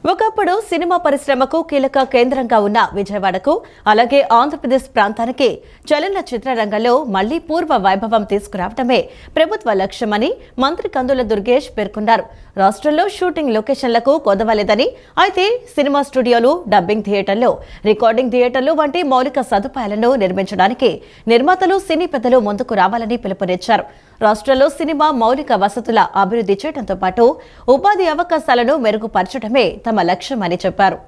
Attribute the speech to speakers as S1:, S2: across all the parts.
S1: ఒకప్పుడు సినిమా పరిశ్రమకు కీలక కేంద్రంగా ఉన్న విజయవాడకు అలాగే ఆంధ్రప్రదేశ్ ప్రాంతానికి చలనచిత్ర రంగంలో మళ్లీ పూర్వ వైభవం తీసుకురావడమే ప్రభుత్వ లక్ష్యమని మంత్రి కందుల దుర్గేష్ పేర్కొన్నారు. రాష్ట్రంలో షూటింగ్ లొకేషన్లకు కొదవలేదని, అయితే సినిమా స్టూడియోలు, డబ్బింగ్ థియేటర్లు, రికార్డింగ్ థియేటర్లు వంటి మౌలిక సదుపాయాలను నిర్మించడానికి నిర్మాతలు, సినీ పెద్దలు ముందుకు రావాలని పిలుపునిచ్చారు. రాష్ట్రంలో సినిమా మౌలిక వసతుల అభివృద్ధి చేయడంతో పాటు ఉపాధి అవకాశాలను మెరుగుపరచడమే తమ లక్ష్యమని చెప్పారు.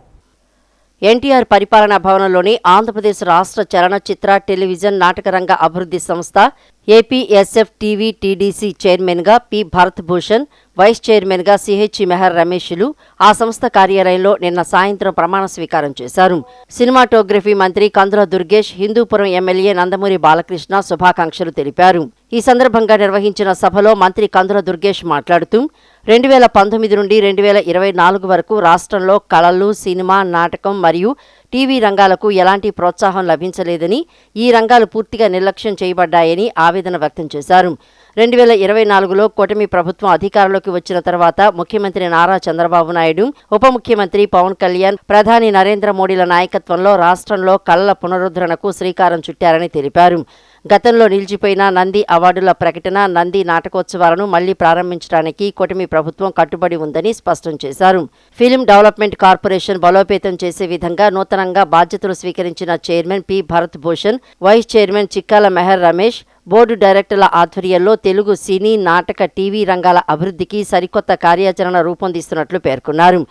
S2: ఎన్టీఆర్ పరిపాలనా భవనంలోని ఆంధ్రప్రదేశ్ రాష్ట్ర చలనచిత్ర, టెలివిజన్, నాటకరంగ అభివృద్ధి సంస్థ ఏపీఎస్ఎఫ్ టీవీ టీడీసీ చైర్మన్గా పి భరత్ భూషణ్, వైస్ చైర్మన్గా సిహెచ్ మెహర్ రమేష్లు ఆ సంస్థ కార్యాలయంలో నిన్న సాయంత్రం ప్రమాణ స్వీకారం చేశారు. సినిమాటోగ్రఫీ మంత్రి కందుల దుర్గేష్, హిందూపురం ఎమ్మెల్యే నందమూరి బాలకృష్ణ శుభాకాంక్షలు తెలిపారు. ఈ సందర్భంగా నిర్వహించిన సభలో మంత్రి కందుల దుర్గేష్ మాట్లాడుతూ 2019 నుండి 2024 వరకు రాష్ట్రంలో కళలు, సినిమా, నాటకం మరియు టీవీ రంగాలకు ఎలాంటి ప్రోత్సాహం లభించలేదని, ఈ రంగాలు పూర్తిగా నిర్లక్ష్యం చేయబడ్డాయని ఆవేదన వ్యక్తం చేశారు. 2024లో కూటమి ప్రభుత్వం అధికారంలోకి వచ్చిన తర్వాత ముఖ్యమంత్రి నారా చంద్రబాబు నాయుడు, ఉప ముఖ్యమంత్రి పవన్ కళ్యాణ్, ప్రధాని నరేంద్ర మోడీల నాయకత్వంలో రాష్ట్రంలో కళల పునరుద్ధరణకు శ్రీకారం చుట్టారని తెలిపారు. గతంలో నిలిచిపోయిన నంది అవార్డుల ప్రకటన, నంది నాటకోత్సవాలను మళ్లీ ప్రారంభించడానికి కూటమి ప్రభుత్వం కట్టుబడి ఉందని స్పష్టం చేశారు. ఫిలిం డెవలప్మెంట్ కార్పొరేషన్ బలోపేతం చేసే విధంగా నూతనంగా బాధ్యతలు స్వీకరించిన chairman P Bharat Bhushan, vice chairman Chikkala Mehar Ramesh, board డైరెక్టర్ల ఆధ్వర్యంలో తెలుగు సినీ, నాటక, టీవీ రంగాల అభివృద్ధికి సరికొత్త కార్యాచరణ రూపొందిస్తున్నట్లు పేర్కొన్నారు.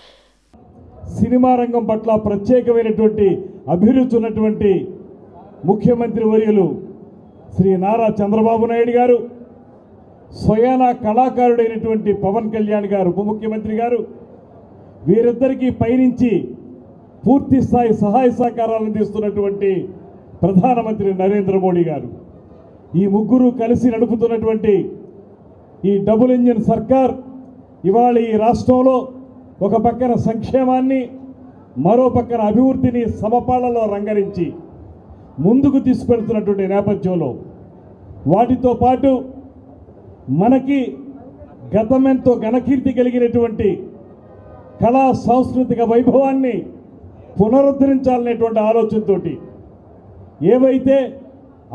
S3: సినిమా రంగం పట్ల ప్రత్యేకమైనటువంటి అభిరుచి ఉన్నటువంటి ముఖ్యమంత్రి వర్యులు శ్రీ నారా చంద్రబాబు నాయుడు గారు, స్వయాన కళాకారుడైనటువంటి పవన్ కళ్యాణ్ గారు, ఉప ముఖ్యమంత్రి గారు, వీరిద్దరికీ పైనుంచి పూర్తి స్థాయి సహాయ సహకారాలు అందిస్తున్నటువంటి ప్రధానమంత్రి నరేంద్ర మోడీ గారు, ఈ ముగ్గురు కలిసి నడుపుతున్నటువంటి ఈ డబుల్ ఇంజిన్ సర్కార్ ఇవాళ ఈ రాష్ట్రంలో ఒక పక్కన సంక్షేమాన్ని, మరో పక్కన అభివృద్ధిని సమపాళ్లలో రంగరించి ముందుకు తీసుకెళ్తున్నటువంటి నేపథ్యంలో వాటితో పాటు మనకి గతమెంతో ఘనకీర్తి కలిగినటువంటి కళా సాంస్కృతిక వైభవాన్ని పునరుద్ధరించాలనేటువంటి ఆలోచనతో ఏవైతే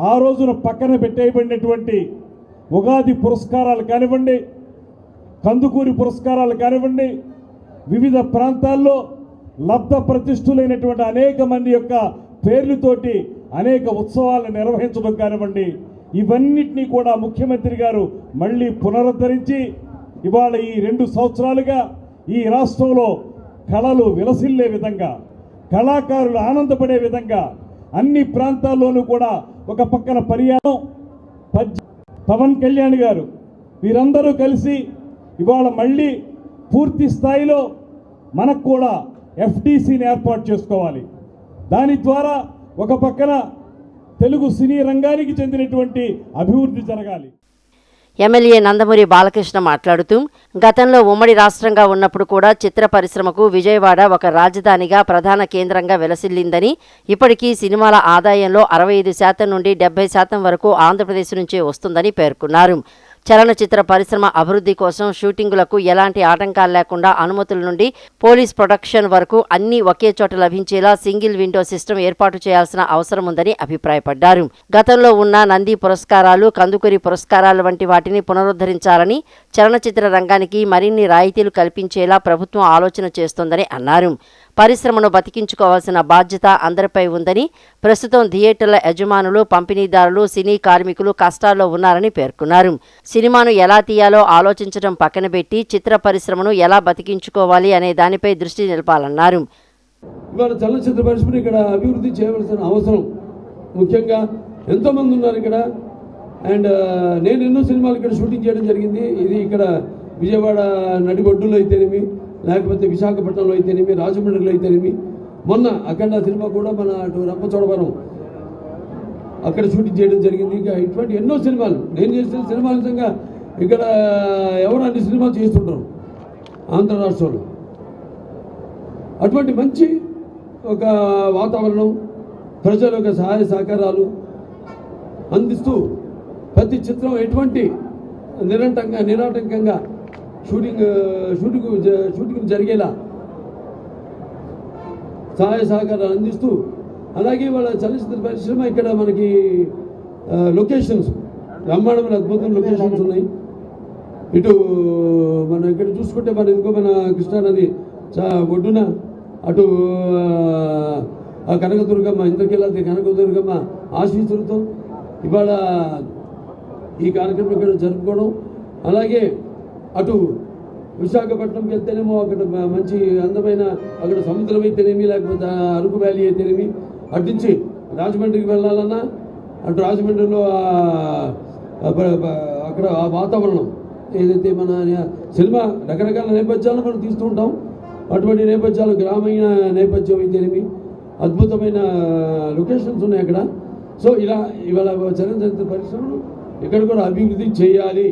S3: ఆ రోజున పక్కన పెట్టేయబడినటువంటి ఉగాది పురస్కారాలు కానివ్వండి, కందుకూరి పురస్కారాలు కానివ్వండి, వివిధ ప్రాంతాల్లో లబ్ధ ప్రతిష్ఠులైనటువంటి అనేక మంది యొక్క పేర్లతోటి అనేక ఉత్సవాలను నిర్వహించడం కానివ్వండి, ఇవన్నిటినీ కూడా ముఖ్యమంత్రి గారు మళ్ళీ పునరుద్ధరించి ఇవాళ ఈ 2 సంవత్సరాలుగా ఈ రాష్ట్రంలో కళలు విలసిల్లే విధంగా, కళాకారులు ఆనందపడే విధంగా అన్ని ప్రాంతాల్లోనూ కూడా ఒక పక్కన పర్యాటం, పవన్ కళ్యాణ్ గారు వీరందరూ కలిసి ఇవాళ మళ్ళీ పూర్తి స్థాయిలో మనకు కూడా ఎఫ్టీసీని ఏర్పాటు చేసుకోవాలి. దాని ద్వారా ఒక పక్కన తెలుగు సినీ రంగానికి చెందినటువంటి అభివృద్ధి జరగాలి.
S2: ఎమ్మెల్యే నందమూరి బాలకృష్ణ మాట్లాడుతూ, గతంలో ఉమ్మడి రాష్ట్రంగా ఉన్నప్పుడు కూడా చిత్ర పరిశ్రమకు విజయవాడ ఒక రాజధానిగా, ప్రధాన కేంద్రంగా వెలసిల్లిందని, ఇప్పటికీ సినిమాల ఆదాయంలో 65% నుండి 70% వరకు ఆంధ్రప్రదేశ్ నుంచే వస్తుందని పేర్కొన్నారు. చలనచిత్ర పరిశ్రమ అభివృద్ధి కోసం షూటింగులకు ఎలాంటి ఆటంకాలు లేకుండా అనుమతుల నుండి పోలీస్ ప్రొటెక్షన్ వరకు అన్ని ఒకే చోట లభించేలా సింగిల్ విండో సిస్టమ్ ఏర్పాటు చేయాల్సిన అవసరం ఉందని అభిప్రాయపడ్డారు. గతంలో ఉన్న నంది పురస్కారాలు, కందుకూరి పురస్కారాలు వంటి వాటిని పునరుద్ధరించాలని, చలనచిత్ర రంగానికి మరిన్ని రాయితీలు కల్పించేలా ప్రభుత్వం ఆలోచన చేస్తోందని అన్నారు. పరిశ్రమను బతికించుకోవాల్సిన బాధ్యత అందరిపై ఉందని, ప్రస్తుతం థియేటర్ల యజమానులు, పంపిణీదారులు, సినీ కార్మికులు కష్టాల్లో ఉన్నారని పేర్కొన్నారు. సినిమాను ఎలా తీయాలో ఆలోచించడం పక్కన పెట్టి చిత్ర పరిశ్రమను ఎలా బతికించుకోవాలి అనే దానిపై దృష్టి నిలపాలన్నారు.
S4: ఇవాళ చలనచిత్ర పరిశ్రమను ఇక్కడ అభివృద్ధి చేయవలసిన అవసరం, ముఖ్యంగా ఎంతోమంది ఉన్నారు ఇక్కడ. అండ్ నేను ఎన్నో సినిమాలు ఇక్కడ షూటింగ్ చేయడం జరిగింది. ఇది ఇక్కడ విజయవాడ నడిబొడ్డులో అయితేనేమి, లేకపోతే విశాఖపట్నంలో అయితేనేమి, రాజమండ్రిలో అయితేనేమి, మొన్న అఖండ సినిమా కూడా మన అటు రంపచోడవరం అక్కడ షూటింగ్ చేయడం జరిగింది. ఇంకా ఇటువంటి ఎన్నో సినిమాలు నేను చేసిన సినిమాలు నిజంగా ఇక్కడ ఎవరు అన్ని సినిమాలు చేస్తుంటారు ఆంధ్ర రాష్ట్రంలో. అటువంటి మంచి ఒక వాతావరణం, ప్రజల యొక్క సహాయ సహకారాలు అందిస్తూ ప్రతి చిత్రం ఎటువంటి నిరాటంకంగా షూటింగ్ జరిగేలా సహాయ సహకారాలు అందిస్తూ, అలాగే వాళ్ళ చలనచిత్ర పరిశ్రమ ఇక్కడ మనకి లొకేషన్స్, బ్రహ్మాండమైన అద్భుతమైన లొకేషన్స్ ఉన్నాయి. ఇటు మనం ఇక్కడ చూసుకుంటే మన ఇదిగో మన కృష్ణానది ఒడ్డున అటు కనకదుర్గమ్మ, ఇంద్రకీలాద్రి కనకదుర్గమ్మ ఆశీస్సులతో ఇవాళ ఈ కార్యక్రమం ఇక్కడ జరుపుకోవడం, అలాగే అటు విశాఖపట్నంకి వెళ్తేనేమో అక్కడ మంచి అందమైన అక్కడ సముద్రం అయితేనేమి, లేకపోతే అరకు వ్యాలీ అయితేనేమి, అటు నుంచి రాజమండ్రికి వెళ్ళాలన్నా అటు రాజమండ్రిలో అక్కడ ఆ వాతావరణం ఏదైతే మన సినిమా రకరకాల నేపథ్యాలను మనం తీస్తూ ఉంటాం, అటువంటి నేపథ్యాలు గ్రామీణ నేపథ్యం అయితేనేమి అద్భుతమైన లొకేషన్స్ ఉన్నాయి అక్కడ. సో ఇలా ఇవాళ చలనచిత్ర పరిశ్రమను ఇక్కడ కూడా అభివృద్ధి చేయాలి.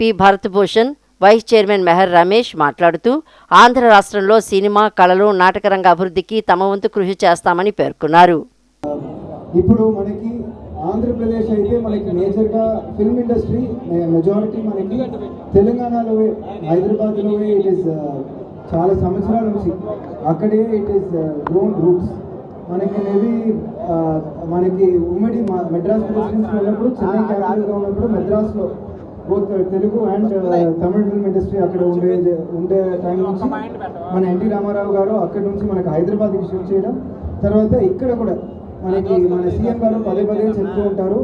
S2: P Bharat Bhushan vice chairman Meher Ramesh మాట్లాడుతూ ఆంధ్ర రాష్ట్రంలో సినిమా, కళలు, నాటకరంగ అభివృద్ధికి తమ వంతు కృషి చేస్తామని పేర్కొన్నారు.
S5: ఇప్పుడు మనకి ఆంధ్రప్రదేశ్ అయితే మనకి మేజర్గా ఫిల్మ్ ఇండస్ట్రీ మెజారిటీ మనకి తెలంగాణలో, హైదరాబాద్లో ఇట్ ఈస్ చాలా సంవత్సరాల నుంచి అక్కడే ఇట్ ఈస్ గ్రోన్ రూట్స్. మనకి మేబీ మనకి ఉమ్మడి మెడ్రాస్ ప్రెసిడెన్సీ ఉన్నప్పుడు, చెన్నై క్యాపిటల్గా ఉన్నప్పుడు మెడ్రాస్లో both Telugu and Tamil film industry అక్కడ ఉండే టైం నుంచి మన ఎన్టీ రామారావు గారు అక్కడ నుంచి మనకి హైదరాబాద్కి షిఫ్ట్ చేయడం, తర్వాత ఇక్కడ కూడా మనకి మన సీఎం గారు పదే పదే చెప్తూ ఉంటారు,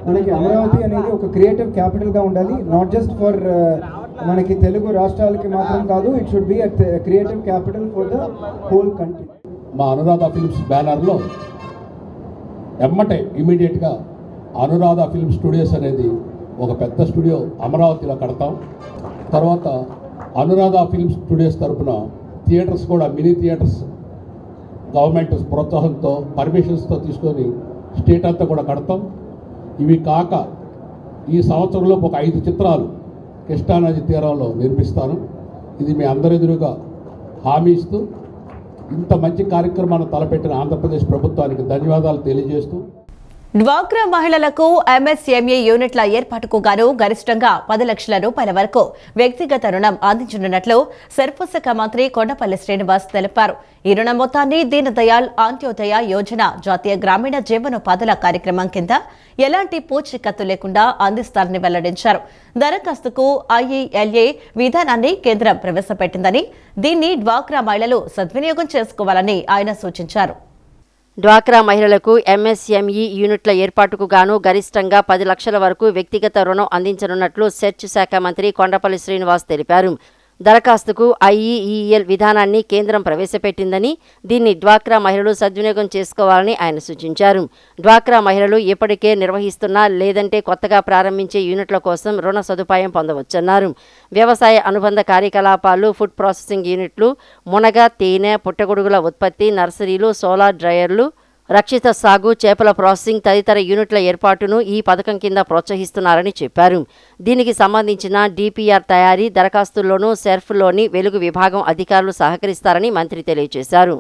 S5: మనకి అమరావతి అనేది ఒక క్రియేటివ్ క్యాపిటల్గా ఉండాలి, నాట్ జస్ట్ ఫర్ మనకి తెలుగు రాష్ట్రాలకి మాత్రం కాదు, it should be creative capital for the whole country.
S6: మా అనురాధ ఫిల్మ్స్ బ్యానర్లో ఎమ్మటే ఇమీడియట్గా అనురాధ ఫిల్మ్ స్టూడియోస్ అనేది ఒక పెద్ద స్టూడియో అమరావతిలో కడతాం. తర్వాత అనురాధ ఫిల్మ్ స్టూడియోస్ తరఫున థియేటర్స్ కూడా, మినీ థియేటర్స్ గవర్నమెంట్ ప్రోత్సాహంతో పర్మిషన్స్తో తీసుకొని స్టేట్ అంతా కూడా కడతాం. ఇవి కాక ఈ సంవత్సరంలో ఒక 5 చిత్రాలు కృష్ణానది తీరంలో నిర్మిస్తాను. ఇది మీ అందరెదురుగా హామీ ఇస్తూ ఇంత మంచి కార్యక్రమాన్ని తలపెట్టిన ఆంధ్రప్రదేశ్ ప్రభుత్వానికి ధన్యవాదాలు తెలియజేస్తూ,
S1: డ్వాక్రా మహిళలకు ఎంఎస్ఎంఈ యూనిట్ల ఏర్పాటుకు గాను గరిష్టంగా 10 లక్షల రూపాయల వరకు వ్యక్తిగత రుణం అందించనున్నట్లు సర్ప శాఖ మంత్రి కొండపల్లి శ్రీనివాస్ తెలిపారు. ఈ రుణ మొత్తాన్ని దీన్ దయాళ్ అంత్యోదయ యోజన జాతీయ గ్రామీణ జీవనోపాధుల కార్యక్రమం కింద ఎలాంటి పూచీకత్తు లేకుండా అందిస్తారని వెల్లడించారు. దరఖాస్తుకు ఐఈఎల్ఏ విధానాన్ని కేంద్రం ప్రవేశపెట్టిందని, దీన్ని డ్వాక్రా మహిళలు సద్వినియోగం చేసుకోవాలని ఆయన సూచించారు.
S2: డ్వాక్రా మహిళలకు ఎంఎస్ఎంఈ యూనిట్ల ఏర్పాటుకు గాను గరిష్టంగా 10 లక్షల వరకు వ్యక్తిగత రుణం అందించనున్నట్లు సెర్చ్ శాఖ మంత్రి కొండపల్లి శ్రీనివాస్ తెలిపారు. దరఖాస్తుకు ఐఈఈఎల్ విధానాన్ని కేంద్రం ప్రవేశపెట్టిందని, దీన్ని డ్వాక్రా మహిళలు సద్వినియోగం చేసుకోవాలని ఆయన సూచించారు. డ్వాక్రా మహిళలు ఇప్పటికే నిర్వహిస్తున్న లేదంటే కొత్తగా ప్రారంభించే యూనిట్ల కోసం రుణ సదుపాయం పొందవచ్చన్నారు. వ్యవసాయ అనుబంధ కార్యకలాపాలు, ఫుడ్ ప్రాసెసింగ్ యూనిట్లు, మునగ, తేనె, పుట్టగొడుగుల ఉత్పత్తి, నర్సరీలు, సోలార్ డ్రయర్లు, రక్షిత సాగు, చేపల ప్రాసెసింగ్ తదితర యూనిట్ల ఏర్పాటును ఈ పథకం కింద ప్రోత్సహిస్తున్నారని చెప్పారు. దీనికి సంబంధించిన డిపిఆర్ తయారీ, దరఖాస్తుల్లోనూ సెర్ఫ్లోని వెలుగు విభాగం అధికారులు సహకరిస్తారని మంత్రి తెలియజేశారు.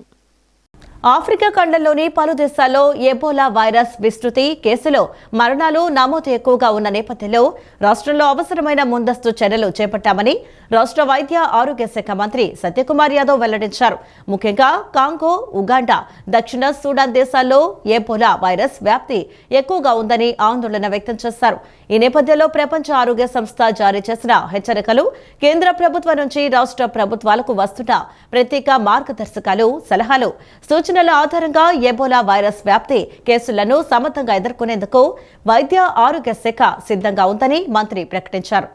S1: ఆఫ్రికా ఖండంలోని పలు దేశాల్లో ఎబోలా వైరస్ విస్తృతి, కేసులో మరణాలు నమోదు ఎక్కువగా ఉన్న నేపథ్యంలో రాష్ట్రంలో అవసరమైన ముందస్తు చర్యలు చేపట్టామని రాష్ట్ర వైద్య ఆరోగ్య శాఖ మంత్రి సత్యకుమార్ యాదవ్ వెల్లడించారు. ముఖ్యంగా కాంగో, ఉగాండా, దక్షిణ సూడాన్ దేశాల్లో ఎబోలా వైరస్ వ్యాప్తి ఎక్కువగా ఉందని ఆందోళన వ్యక్తం చేశారు. ఈ నేపథ్యంలో ప్రపంచ ఆరోగ్య సంస్థ జారీ చేసిన హెచ్చరికలు, కేంద్ర ప్రభుత్వం నుంచి రాష్ట్ర ప్రభుత్వాలకు వస్తున్న ప్రత్యేక మార్గదర్శకాలు, సలహాలు, సూచనల ఆధారంగా ఎబోలా వైరస్ వ్యాప్తి కేసులను సమర్థంగా ఎదుర్కొనేందుకు వైద్య ఆరోగ్య శాఖ సిద్ధంగా ఉందని మంత్రి ప్రకటించారు.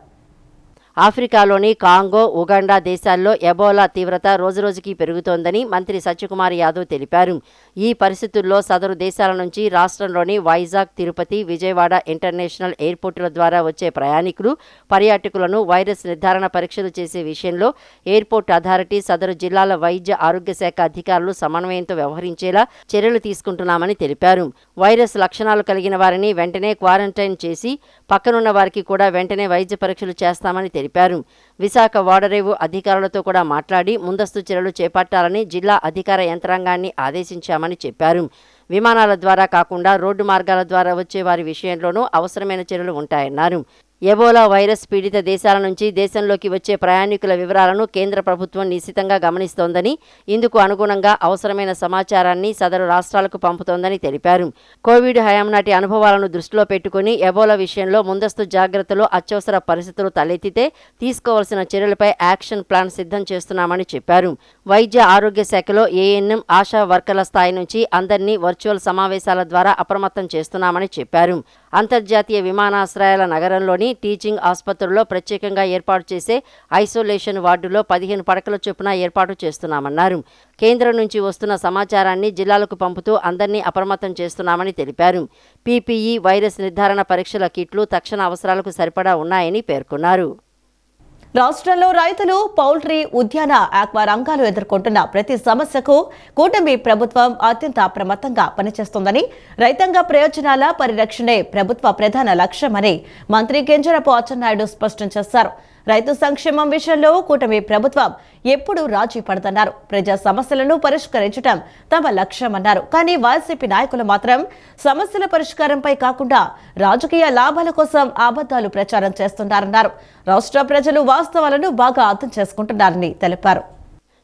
S2: ఆఫ్రికాలోని కాంగో, ఉగాండా దేశాల్లో ఎబోలా తీవ్రత రోజురోజుకి పెరుగుతోందని మంత్రి సత్యకుమార్ యాదవ్ తెలిపారు. ఈ పరిస్థితుల్లో సదరు దేశాల నుంచి రాష్ట్రంలోని వైజాగ్, తిరుపతి, విజయవాడ ఇంటర్నేషనల్ ఎయిర్పోర్టుల ద్వారా వచ్చే ప్రయాణికులు, పర్యాటకులను వైరస్ నిర్ధారణ పరీక్షలు చేసే విషయంలో ఎయిర్పోర్ట్ అథారిటీ, సదరు జిల్లాల వైద్య ఆరోగ్య శాఖ అధికారులు సమన్వయంతో వ్యవహరించేలా చర్యలు తీసుకుంటున్నామని తెలిపారు. వైరస్ లక్షణాలు కలిగిన వారిని వెంటనే క్వారంటైన్ చేసి పక్కనున్న వారికి కూడా వెంటనే వైద్య పరీక్షలు చేస్తామని తెలిపారు. విశాఖ ఓడరేవు అధికారులతో కూడా మాట్లాడి ముందస్తు చర్యలు చేపట్టాలని జిల్లా అధికార యంత్రాంగాన్ని ఆదేశించామని చెప్పారు. విమానాల ద్వారా కాకుండా రోడ్డు మార్గాల ద్వారా వచ్చే వారి విషయంలోనూ అవసరమైన చర్యలు ఉంటాయన్నారు. ఎబోలా వైరస్ పీడిత దేశాల నుంచి దేశంలోకి వచ్చే ప్రయాణికుల వివరాలను కేంద్ర ప్రభుత్వం నిశితంగా గమనిస్తోందని, ఇందుకు అనుగుణంగా అవసరమైన సమాచారాన్ని సదరు రాష్ట్రాలకు పంపుతోందని తెలిపారు. కోవిడ్ హయాం నాటి అనుభవాలను దృష్టిలో పెట్టుకుని ఎబోలా విషయంలో ముందస్తు జాగ్రత్తలు, అత్యవసర పరిస్థితులు తలెత్తితే తీసుకోవాల్సిన చర్యలపై యాక్షన్ ప్లాన్ సిద్ధం చేస్తున్నామని చెప్పారు. వైద్య ఆరోగ్య శాఖలో ఏఎన్ఎం, ఆశా వర్కర్ల స్థాయి నుంచి అందరినీ వర్చువల్ సమావేశాల ద్వారా అప్రమత్తం చేస్తున్నామని చెప్పారు. అంతర్జాతీయ విమానాశ్రయాల నగరంలోని టీచింగ్ ఆసుపత్రుల్లో ప్రత్యేకంగా ఏర్పాటు చేసే ఐసోలేషన్ వార్డులో 15 పడకల చొప్పున ఏర్పాటు చేస్తున్నామన్నారు. కేంద్రం నుంచి వస్తున్న సమాచారాన్ని జిల్లాలకు పంపుతూ అందరినీ అప్రమత్తం చేస్తున్నామని తెలిపారు. పీపీఈ, వైరస్ నిర్ధారణ పరీక్షల కిట్లు తక్షణ అవసరాలకు సరిపడా ఉన్నాయని పేర్కొన్నారు.
S1: రాష్ట్రంలో రైతులు, పౌల్ట్రీ, ఉద్యాన, ఆక్వా రంగాలు ఎదుర్కొంటున్న ప్రతి సమస్యకు కూటమి ప్రభుత్వం అత్యంత అప్రమత్తంగా పనిచేస్తోందని, రైతాంగ ప్రయోజనాల పరిరక్షణే ప్రభుత్వ ప్రధాన లక్ష్యమని మంత్రి కింజరాపు అచ్చెన్నాయుడు స్పష్టం చేశారు. రైతు సంక్షేమం విషయంలో కూటమి ప్రభుత్వం ఎప్పుడూ రాజీ పడదన్నారు. ప్రజా సమస్యలను పరిష్కరించడం తమ లక్ష్యమన్నారు. కానీ వైసీపీ నాయకులు మాత్రం సమస్యల పరిష్కారంపై కాకుండా రాజకీయ లాభాల కోసం అబద్దాలు ప్రచారం చేస్తున్నారన్నారు. రాష్ట్ర ప్రజలు వాస్తవాలను బాగా అర్థం చేసుకుంటున్నారని తెలిపారు.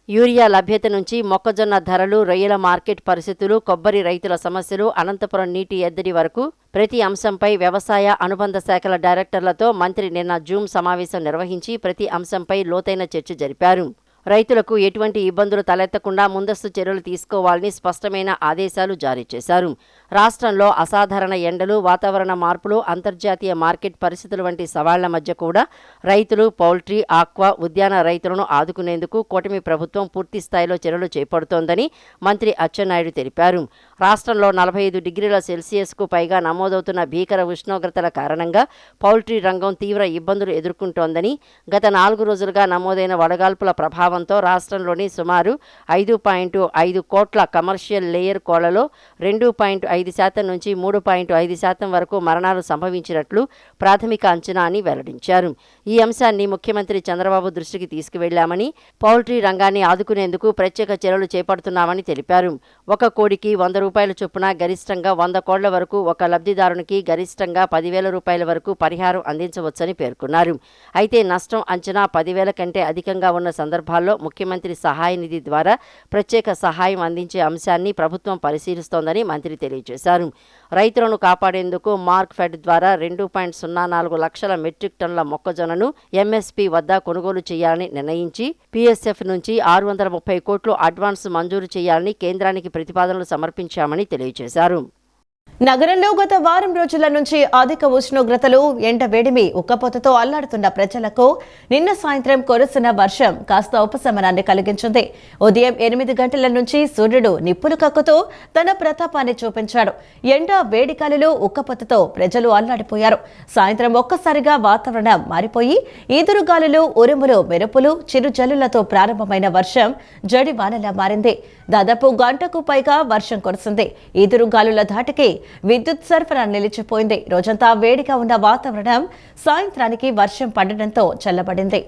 S2: యూరియా లభ్యత నుంచి మొక్కజొన్న ధరలు, రొయ్యల మార్కెట్ పరిస్థితులు, కొబ్బరి రైతుల సమస్యలు, అనంతపురం నీటి ఎద్దడి వరకు ప్రతి అంశంపై వ్యవసాయ, అనుబంధ శాఖల డైరెక్టర్లతో మంత్రి నిన్న జూమ్ సమావేశం నిర్వహించి ప్రతి అంశంపై లోతైన చర్చ జరిపారు. రైతులకు ఎటువంటి ఇబ్బందులు తలెత్తకుండా ముందస్తు చర్యలు తీసుకోవాలని స్పష్టమైన ఆదేశాలు జారీ చేశారు. రాష్ట్రంలో అసాధారణ ఎండలు, వాతావరణ మార్పులు, అంతర్జాతీయ మార్కెట్ పరిస్థితుల వంటి సవాళ్ల మధ్య కూడా రైతులు, పౌల్ట్రీ, ఆక్వా, ఉద్యాన రైతులను ఆదుకునేందుకు కూటమి ప్రభుత్వం పూర్తి స్థాయిలో చర్యలు చేపడుతోందని మంత్రి అచ్చెన్నాయుడు తెలిపారు. రాష్ట్రంలో 45 డిగ్రీల సెల్సియస్కు పైగా నమోదవుతున్న భీకర ఉష్ణోగ్రతల కారణంగా పౌల్ట్రీ రంగం తీవ్ర ఇబ్బందులు ఎదుర్కొంటోందని, గత 4 రోజులుగా నమోదైన వడగాల్పుల ప్రభావంతో రాష్ట్రంలోని సుమారు 5.5 కోట్ల కమర్షియల్ లేయర్ కోళ్లలో 2.5% నుంచి 3.5% వరకు మరణాలు సంభవించినట్లు ప్రాథమిక అంచనా అని వెల్లడించారు. ఈ అంశాన్ని ముఖ్యమంత్రి చంద్రబాబు దృష్టికి తీసుకువెళ్లామని, పౌల్ట్రీ రంగాన్ని ఆదుకునేందుకు ప్రత్యేక చర్యలు చేపడుతున్నామని తెలిపారు. ఒక కోడికి 100 రూపాయల చొప్పున గరిష్టంగా 100 కోళ్ల వరకు ఒక లబ్ధిదారునికి గరిష్టంగా 10,000 రూపాయల వరకు పరిహారం అందించవచ్చని పేర్కొన్నారు. అయితే నష్టం అంచనా 10,000 కంటే అధికంగా ఉన్న సందర్భాల్లో ముఖ్యమంత్రి సహాయ నిధి ద్వారా ప్రత్యేక సహాయం అందించే అంశాన్ని ప్రభుత్వం పరిశీలిస్తోందని మంత్రి తెలియజేశారు. రైతులను కాపాడేందుకు మార్క్ ఫెడ్ ద్వారా 2.04 లక్షల మెట్రిక్ టన్నుల మొక్కజొన్నను ఎంఎస్పీ వద్ద కొనుగోలు చేయాలని నిర్ణయించి పీఎస్ఎఫ్ నుంచి 630 కోట్లు అడ్వాన్స్ మంజూరు చేయాలని కేంద్రానికి ప్రతిపాదనలు సమర్పించామని తెలియజేశారు.
S1: నగరంలో గత వారం రోజుల నుంచి అధిక ఉష్ణోగ్రతలు, ఎండ వేడిమి, ఉక్కపోతతో అల్లాడుతున్న ప్రజలకు నిన్న సాయంత్రం కురిసిన వర్షం కాస్త ఉపశమనాన్ని కలిగించింది. ఉదయం 8 గంటల నుంచి సూర్యుడు నిప్పులు కక్కుతూ తన ప్రతాపాన్ని చూపించాడు. ఎండ, వేడికాలలో ఉక్కపోతతో ప్రజలు అల్లాడిపోయారు. సాయంత్రం ఒక్కసారిగా వాతావరణం మారిపోయి ఈదురుగాలులు, ఉరుములు, మెరుపులు, చిరుజల్లులతో ప్రారంభమైన వర్షం జడివానలా మారింది. దాదాపు గంటకు పైగా వర్షం కురిసింది. ఈదురుగాలుల ధాటికి విద్యుత్ సరఫరా నిలిచిపోయింది. రోజంతా వేడిగా ఉన్న వాతావరణం సాయంత్రానికి వర్షం పడడంతో చల్లబడింది.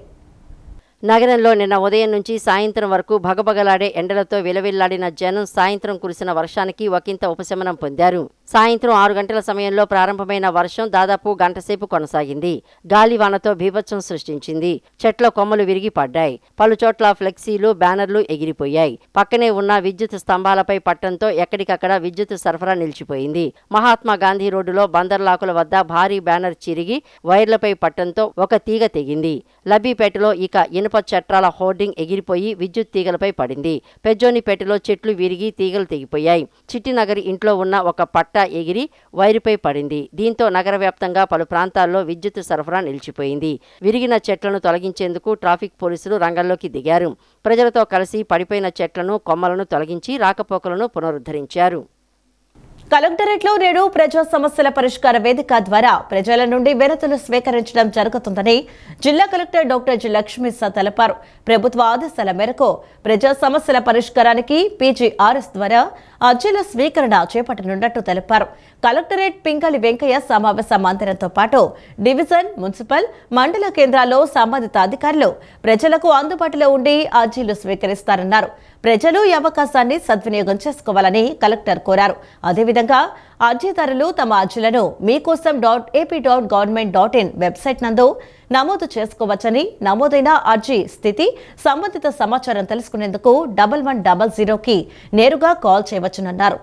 S2: నగరంలో నిన్న ఉదయం నుంచి సాయంత్రం వరకు భగభగలాడే ఎండలతో విలవిల్లాడిన జనం సాయంత్రం కురిసిన వర్షానికి ఒకంత ఉపశమనం పొందారు. సాయంత్రం 6 గంటల సమయంలో ప్రారంభమైన వర్షం దాదాపు గంటసేపు కొనసాగింది. గాలివానతో బీభత్సం సృష్టించింది. చెట్ల కొమ్మలు విరిగి పడ్డాయి. పలుచోట్ల ఫ్లెక్సీలు, బ్యానర్లు ఎగిరిపోయాయి. పక్కనే ఉన్న విద్యుత్ స్తంభాలపై పట్టడంతో ఎక్కడికక్కడ విద్యుత్ సరఫరా నిలిచిపోయింది. మహాత్మా గాంధీ రోడ్డులో బందర్లాకుల వద్ద భారీ బ్యానర్ చిరిగి వైర్లపై పట్టడంతో ఒక తీగ తెగింది. లబ్బీపేటలో ఇక ఇనుప చట్రాల హోర్డింగ్ ఎగిరిపోయి విద్యుత్ తీగలపై పడింది. పెజ్జోనిపేటలో చెట్లు విరిగి తీగలు తెగిపోయాయి. చిట్టినగరి ఇంట్లో ఉన్న ఒక పట్ట ఎగిరి వైరుపై పడింది. దీంతో నగర వ్యాప్తంగా పలు ప్రాంతాల్లో విద్యుత్ సరఫరా నిలిచిపోయింది. విరిగిన చెట్లను తొలగించేందుకు ట్రాఫిక్ పోలీసులు రంగంలోకి దిగారు. ప్రజలతో కలిసి పడిపోయిన చెట్లను, కొమ్మలను తొలగించి రాకపోకలను పునరుద్ధరించారు.
S1: కలెక్టరేట్లో నేడు ప్రజా సమస్యల పరిష్కార వేదిక ద్వారా ప్రజల నుండి వినతులు స్వీకరించడం జరుగుతుందని జిల్లా కలెక్టర్ డాక్టర్ జి లక్ష్మీసా తెలిపారు. ప్రభుత్వ ఆదేశాల మేరకు ప్రజా సమస్యల పరిష్కారానికి పీజీఆర్ఎస్ ద్వారా అర్జీల స్వీకరణ చేపట్టనున్నట్టు తెలిపారు. కలెక్టరేట్ పింగళి వెంకయ్య సమావేశ మందిరంతో పాటు డివిజన్, మున్సిపల్, మండల కేంద్రాల్లో సంబంధిత అధికారులు ప్రజలకు అందుబాటులో ఉండి అర్జీలు స్వీకరిస్తారన్నారు. ప్రజలు ఈ అవకాశాన్ని సద్వినియోగం చేసుకోవాలని కలెక్టర్ కోరారు. అదేవిధంగా అర్జీదారులు తమ అర్జీలను meekosam.ap.government.in వెబ్సైట్ నందు నమోదు చేసుకోవచ్చని, నమోదైన అర్జీ స్థితి, సంబంధిత సమాచారం తెలుసుకునేందుకు 1100కి నేరుగా కాల్ చేయవచ్చునన్నారు.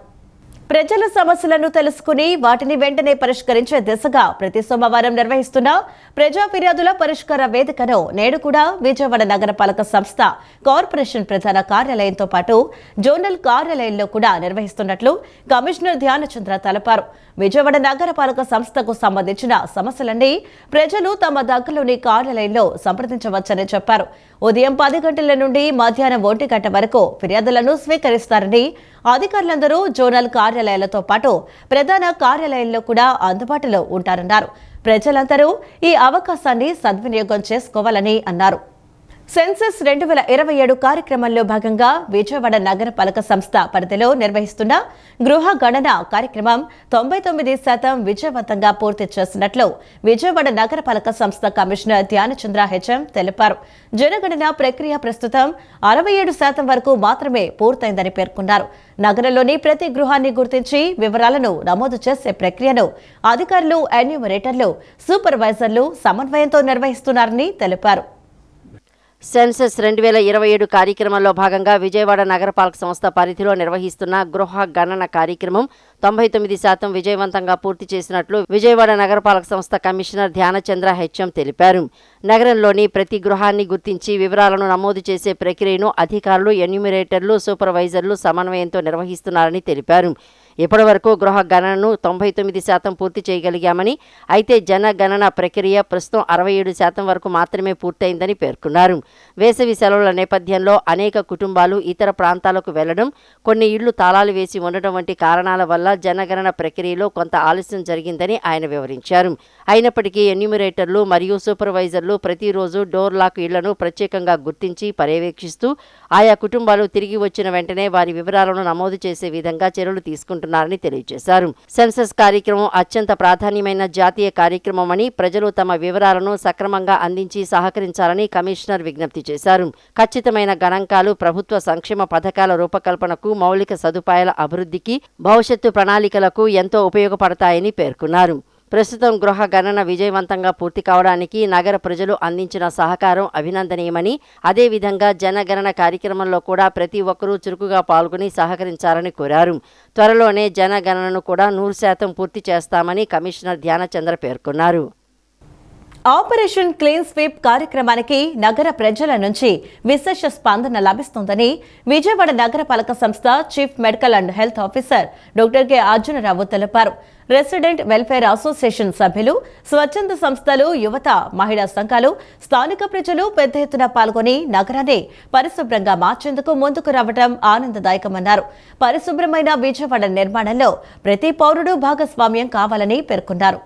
S1: ప్రజల సమస్యలను తెలుసుకుని వాటిని వెంటనే పరిష్కరించే దిశగా ప్రతి సోమవారం నిర్వహిస్తున్న ప్రజా ఫిర్యాదుల పరిష్కార వేదికను నేడు కూడా విజయవాడ నగరపాలక సంస్థ కార్పొరేషన్ ప్రధాన కార్యాలయంతో పాటు జోనల్ కార్యాలయంలో కూడా నిర్వహిస్తున్నట్లు కమిషనర్ ధ్యానచంద్ర తెలిపారు. విజయవాడ నగరపాలక సంస్థకు సంబంధించిన సమస్యలన్నీ ప్రజలు తమ దగ్గరలోని కార్యాలయంలో సంప్రదించవచ్చని చెప్పారు. ఉదయం 10 గంటల నుండి మధ్యాహ్నం 1 గంట వరకు ఫిర్యాదులను స్వీకరిస్తారని, అధికారులందరూ జోనల్ కార్యాలయాలతో పాటు ప్రధాన కార్యాలయంలో కూడా అందుబాటులో ఉంటారన్నారు. ప్రజలందరూ ఈ అవకాశాన్ని సద్వినియోగం చేసుకోవాలని అన్నారు. సెన్సస్ 2027 కార్యక్రమంలో భాగంగా విజయవాడ నగరపాలక సంస్థ పరిధిలో నిర్వహిస్తున్న గృహ గణన కార్యక్రమం 99% విజయవంతంగా పూర్తి చేసినట్లు విజయవాడ నగరపాలక సంస్థ కమిషనర్ ధ్యానచంద్ర హెచ్ఎం తెలిపారు. జనగణన ప్రక్రియ ప్రస్తుతం 67% వరకు మాత్రమే పూర్తయిందని పేర్కొన్నారు. నగరంలోని ప్రతి గృహాన్ని గుర్తించి వివరాలను నమోదు చేసే ప్రక్రియను అధికారులు, ఎన్యూమరేటర్లు, సూపర్వైజర్లు సమన్వయంతో నిర్వహిస్తున్నారని తెలిపారు.
S2: సెన్సస్ 2027 కార్యక్రమంలో భాగంగా విజయవాడ నగరపాలక సంస్థ పరిధిలో నిర్వహిస్తున్న గృహ గణన కార్యక్రమం 99% విజయవంతంగా పూర్తి చేసినట్లు విజయవాడ నగరపాలక సంస్థ కమిషనర్ ధ్యానచంద్ర హెచ్ఎం తెలిపారు. నగరంలోని ప్రతి గృహాన్ని గుర్తించి వివరాలను నమోదు చేసే ప్రక్రియను అధికారులు, ఎన్యూమరేటర్లు, సూపర్వైజర్లు సమన్వయంతో నిర్వహిస్తున్నారని తెలిపారు. ఇప్పటివరకు గృహ గణనను 99% పూర్తి చేయగలిగామని, అయితే జనగణన ప్రక్రియ ప్రస్తుతం 67% వరకు మాత్రమే పూర్తయిందని పేర్కొన్నారు. వేసవి సెలవుల నేపథ్యంలో అనేక కుటుంబాలు ఇతర ప్రాంతాలకు వెళ్లడం, కొన్ని ఇళ్లు తాళాలు వేసి ఉండటం వంటి కారణాల వల్ల జనగణన ప్రక్రియలో కొంత ఆలస్యం జరిగిందని ఆయన వివరించారు. అయినప్పటికీ ఎన్యూమరేటర్లు మరియు సూపర్వైజర్లు ప్రతిరోజు డోర్ లాక్ ఇళ్లను ప్రత్యేకంగా గుర్తించి పర్యవేక్షిస్తూ ఆయా కుటుంబాలు తిరిగి వచ్చిన వెంటనే వారి వివరాలను నమోదు చేసే విధంగా చర్యలు తీసుకుంటున్నారని తెలియజేశారు. సెన్సస్ కార్యక్రమం అత్యంత ప్రాధాన్యమైన జాతీయ కార్యక్రమమని, ప్రజలు తమ వివరాలను సక్రమంగా అందించి సహకరించాలని కమిషనర్ విజ్ఞప్తి చేశారు. ఖచ్చితమైన గణాంకాలు ప్రభుత్వ సంక్షేమ పథకాల రూపకల్పనకు, మౌలిక సదుపాయాల అభివృద్ధికి, భవిష్యత్తు ప్రణాళికలకు ఎంతో ఉపయోగపడతాయని పేర్కొన్నారు. ప్రస్తుతం గృహ గణన విజయవంతంగా పూర్తి కావడానికి నగర ప్రజలు అందించిన సహకారం అభినందనీయమని, అదేవిధంగా జనగణన కార్యక్రమంలో కూడా ప్రతి ఒక్కరూ చురుకుగా పాల్గొని సహకరించాలని కోరారు. త్వరలోనే జనగణనను కూడా 100% పూర్తి చేస్తామని కమిషనర్ ధ్యానచంద్ర పేర్కొన్నారు.
S1: ఆపరేషన్ క్లీన్ స్వీప్ కార్యక్రమానికి నగర ప్రజల నుంచి విశేష స్పందన లభిస్తోందని విజయవాడ నగరపాలక సంస్థ chief medical and health officer doctor K Arjunarao తెలిపారు. రెసిడెంట్ వెల్ఫేర్ అసోసియేషన్ సభ్యులు, స్వచ్ఛంద సంస్థలు, యువత, మహిళా సంఘాలు, స్థానిక ప్రజలు పెద్ద ఎత్తున పాల్గొని నగరాన్ని పరిశుభ్రంగా మార్చేందుకు ముందుకు రావడం ఆనందదాయకమన్నారు. పరిశుభ్రమైన విజయవాడ నిర్మాణంలో ప్రతి పౌరుడు భాగస్వామ్యం కావాలని పేర్కొన్నారు.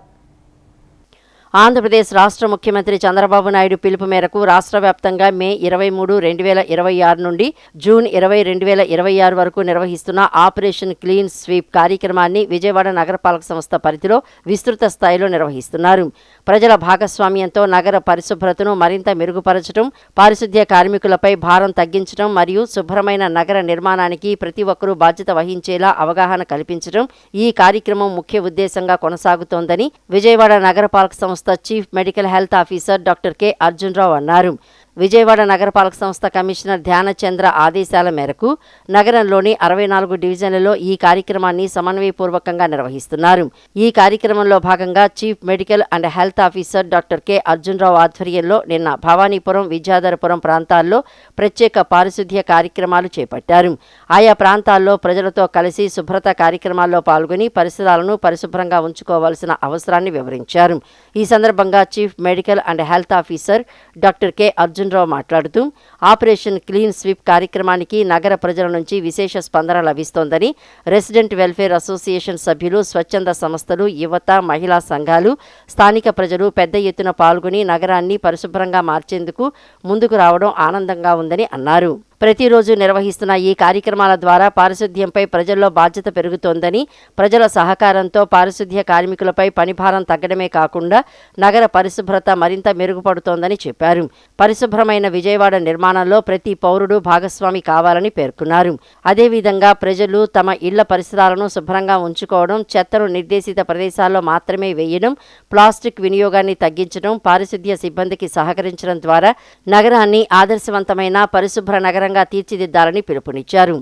S2: ఆంధ్రప్రదేశ్ రాష్ట్ర ముఖ్యమంత్రి చంద్రబాబు నాయుడు పిలుపు మేరకు రాష్ట్ర వ్యాప్తంగా మే 23, 2026 నుండి జూన్ 20, 2026 వరకు నిర్వహిస్తున్న ఆపరేషన్ క్లీన్ స్వీప్ కార్యక్రమాన్ని విజయవాడ నగరపాలక సంస్థ పరిధిలో విస్తృత స్థాయిలో నిర్వహిస్తున్నారు. ప్రజల భాగస్వామ్యంతో నగర పరిశుభ్రతను మరింత మెరుగుపరచడం, పారిశుద్ధ్య కార్మికులపై భారం తగ్గించడం మరియు శుభ్రమైన నగర నిర్మాణానికి ప్రతి ఒక్కరూ బాధ్యత వహించేలా అవగాహన కల్పించడం ఈ కార్యక్రమం ముఖ్య ఉద్దేశంగా కొనసాగుతోందని విజయవాడ నగరపాలక సంస్థ chief medical health officer doctor K Arjuna Rao అన్నారు. విజయవాడ నగరపాలక సంస్థ కమిషనర్ ధ్యానచంద్ర ఆదేశాల మేరకు నగరంలోని 64 డివిజన్లలో ఈ కార్యక్రమాన్ని సమన్వయపూర్వకంగా నిర్వహిస్తున్నారు. ఈ కార్యక్రమంలో భాగంగా chief medical and health officer doctor K Arjuna Rao ఆధ్వర్యంలో నిన్న భవానీపురం, విద్యాధరపురం ప్రాంతాల్లో ప్రత్యేక పారిశుద్ధ్య కార్యక్రమాలు చేపట్టారు. ఆయా ప్రాంతాల్లో ప్రజలతో కలిసి శుభ్రత కార్యక్రమాల్లో పాల్గొని పరిసరాలను పరిశుభ్రంగా ఉంచుకోవాల్సిన అవసరాన్ని వివరించారు. ఈ సందర్భంగా chief medical and health officer doctor K Arjuna Rao మాట్లాడుతూ ఆపరేషన్ క్లీన్ స్వీప్ కార్యక్రమానికి నగర ప్రజల నుంచి విశేష స్పందన లభిస్తోందని, రెసిడెంట్ వెల్ఫేర్ అసోసియేషన్ సభ్యులు, స్వచ్ఛంద సంస్థలు, యువత, మహిళా సంఘాలు, స్థానిక ప్రజలు పెద్ద ఎత్తున పాల్గొని నగరాన్ని పరిశుభ్రంగా మార్చేందుకు ముందుకు రావడం ఆనందంగా ఉందని అన్నారు. ప్రతిరోజు నిర్వహిస్తున్న ఈ కార్యక్రమాల ద్వారా పారిశుద్ధ్యంపై ప్రజల్లో బాధ్యత పెరుగుతోందని, ప్రజల సహకారంతో పారిశుద్ధ్య కార్మికులపై పనిభారం తగ్గడమే కాకుండా నగర పరిశుభ్రత మరింత మెరుగుపడుతోందని చెప్పారు. పరిశుభ్రమైన విజయవాడ నిర్మాణం నిర్మాణంలో ప్రతి పౌరుడు భాగస్వామి కావాలని పేర్కొన్నారు. అదేవిధంగా ప్రజలు తమ ఇళ్ల పరిసరాలను శుభ్రంగా ఉంచుకోవడం, చెత్తను నిర్దేశిత ప్రదేశాల్లో మాత్రమే వేయడం, ప్లాస్టిక్ వినియోగాన్ని తగ్గించడం, పారిశుద్ధ్య సిబ్బందికి సహకరించడం ద్వారా నగరాన్ని ఆదర్శవంతమైన పరిశుభ్ర నగరంగా తీర్చిదిద్దాలని పిలుపునిచ్చారు.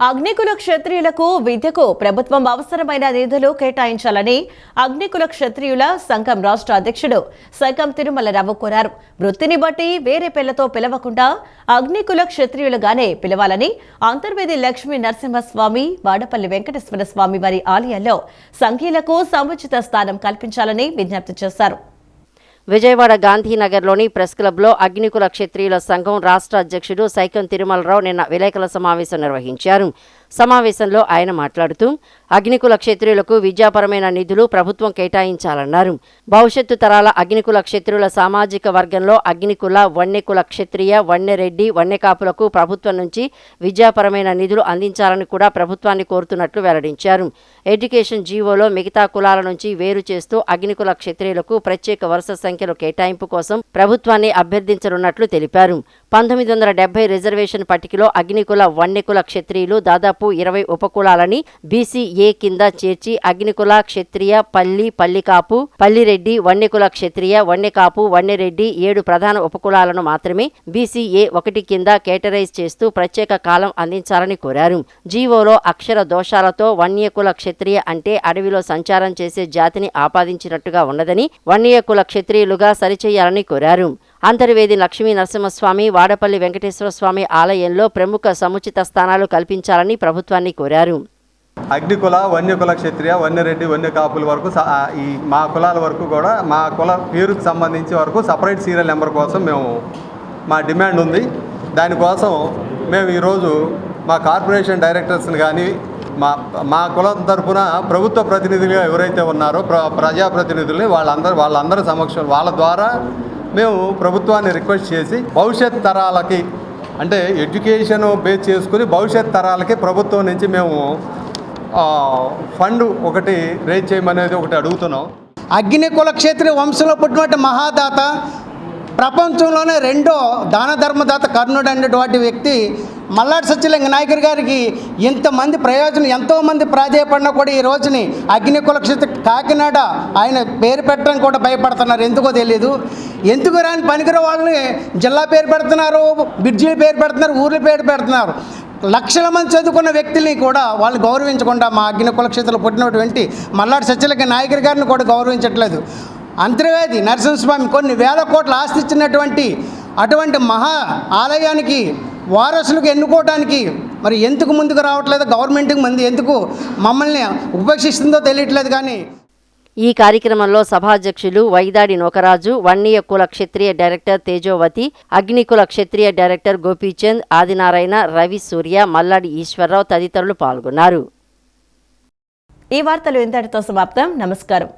S1: అగ్నికుల క్షత్రియులకు విద్యకు ప్రభుత్వం అవసరమైన నిధులు కేటాయించాలని అగ్నికుల క్షత్రియుల సంఘం రాష్ట్ర అధ్యక్షుడు సైకం తిరుమలరావు కోరారు. వృత్తిని బట్టి వేరే పేర్లతో పిలవకుండా అగ్నికుల క్షత్రియులుగానే పిలవాలని అంతర్వేది లక్ష్మీ నరసింహస్వామి, వాడపల్లి వెంకటేశ్వర స్వామి వారి ఆలయాల్లో సంఘీయులకు సముచిత స్థానం కల్పించాలని విజ్ఞప్తి చేశారు.
S2: విజయవాడ గాంధీనగర్లోని ప్రెస్ క్లబ్లో అగ్నికుల క్షత్రియుల సంఘం రాష్ట్ర అధ్యక్షుడు సైకం తిరుమలరావు నిన్న విలేకరుల సమావేశం నిర్వహించారు. సమావేశంలో ఆయన మాట్లాడుతూ అగ్నికుల క్షత్రియులకు విద్యాపరమైన నిధులు ప్రభుత్వం కేటాయించాలన్నారు. భవిష్యత్తు తరాల అగ్నికుల క్షత్రియుల సామాజిక వర్గంలో అగ్నికుల, వన్నెకుల క్షత్రియ, వన్నెరెడ్డి, వన్నెకాపులకు ప్రభుత్వం నుంచి విద్యాపరమైన నిధులు అందించాలని కూడా ప్రభుత్వాన్ని కోరుతున్నట్లు వెల్లడించారు. ఎడ్యుకేషన్ జీవోలో మిగతా కులాల నుంచి వేరు చేస్తూ అగ్నికుల క్షత్రియులకు ప్రత్యేక వరుస సంఖ్యలో కేటాయింపు కోసం ప్రభుత్వాన్ని అభ్యర్థించనున్నట్లు తెలిపారు. 1970 రిజర్వేషన్ పట్టికలో అగ్నికుల, వన్నెకుల క్షత్రియులు దాదాపు 20 ఉపకులాలని బీసీఏ కింద చేర్చి అగ్నికుల, క్షత్రియ, పల్లికాపు, పల్లిరెడ్డి, వన్నెకుల క్షత్రియ, వన్నెకాపు, వన్నెరెడ్డి 7 ప్రధాన ఉపకులాలను మాత్రమే బీసీఏ 1 కింద కేటరైజ్ చేస్తూ ప్రత్యేక కాలం అందించాలని కోరారు. జీవోలో అక్షర దోషాలతో వన్యకుల క్షత్రియ అంటే అడవిలో సంచారం చేసే జాతిని ఆపాదించినట్టుగా ఉన్నదని, వన్యకుల క్షత్రియులుగా సరిచేయాలని కోరారు. అంతర్వేది లక్ష్మీ నరసింహస్వామి, వాడపల్లి వెంకటేశ్వర స్వామి ఆలయంలో ప్రముఖ సముచిత స్థానాలు కల్పించాలని ప్రభుత్వాన్ని కోరారు.
S7: అగ్నికుల, వన్యకుల క్షత్రియ, వన్యరెడ్డి, వన్యకాపుల వరకు ఈ మా కులాల వరకు కూడా మా కుల పేరుకు సంబంధించి వరకు సపరేట్ సీరియల్ నెంబర్ కోసం మా డిమాండ్ ఉంది. దానికోసం మేము ఈరోజు మా కార్పొరేషన్ డైరెక్టర్స్ని కానీ మా కులం తరఫున ప్రభుత్వ ప్రతినిధులుగా ఎవరైతే ఉన్నారో ప్రజాప్రతినిధుల్ని వాళ్ళందరి సమక్షం వాళ్ళ ద్వారా మేము ప్రభుత్వాన్ని రిక్వెస్ట్ చేసి భవిష్యత్ తరాలకి అంటే ఎడ్యుకేషన్ బేస్ చేసుకుని భవిష్యత్ తరాలకి ప్రభుత్వం నుంచి మేము ఫండ్ ఒకటి రేజ్ చేయమనేది ఒకటి అడుగుతున్నాం.
S8: అగ్నికుల క్షత్రియ వంశంలో పుట్టినటువంటి మహాదాత, ప్రపంచంలోనే రెండో దాన ధర్మదాత కర్ణుడు అనేటువంటి వ్యక్తి మల్లాడి సత్యలింగ నాయకర్ గారికి ఇంతమంది ప్రయోజనం ఎంతోమంది ప్రాధేయపడినా కూడా ఈ రోజుని అగ్నికుల క్షత్రియ కాకినాడ ఆయన పేరు పెట్టడానికి కూడా భయపడుతున్నారు. ఎందుకో తెలియదు. ఎందుకు రాని పనికిర వాళ్ళని జిల్లా పేరు పెడుతున్నారు, బ్రిడ్జీల పేరు పెడుతున్నారు, ఊర్ల పేరు పెడుతున్నారు. లక్షల మంది చదువుకున్న వ్యక్తుల్ని కూడా వాళ్ళని గౌరవించకుండా మా అగ్నికుల క్షేత్రంలో పుట్టినటువంటి మల్లాడి సత్యలింగ నాయకర్ గారిని కూడా గౌరవించట్లేదు. అంతర్వేది నరసింహస్వామి కొన్ని వేల కోట్ల ఆస్తి ఇచ్చినటువంటి అటువంటి మహా ఆలయానికి వారసులకు ఎన్నుకోవడానికి మరి ఎందుకు ముందుకు రావట్లేదు, గవర్నమెంట్కి మంది ఎందుకు మమ్మల్ని ఉపేక్షిస్తుందో తెలియట్లేదు. కానీ
S2: ఈ కార్యక్రమంలో సభాధ్యక్షులు వైదాడి నోకరాజు, వన్నియ కుల క్షత్రియ డైరెక్టర్ తేజోవతి, అగ్నికుల క్షత్రియ డైరెక్టర్ గోపీచంద్, ఆదినారాయణ, రవి సూర్య, మల్లాడి ఈశ్వరరావు తదితరులు పాల్గొన్నారు.
S1: ఈ వార్తలు ఇంతటితో సమాప్తం. నమస్కారం.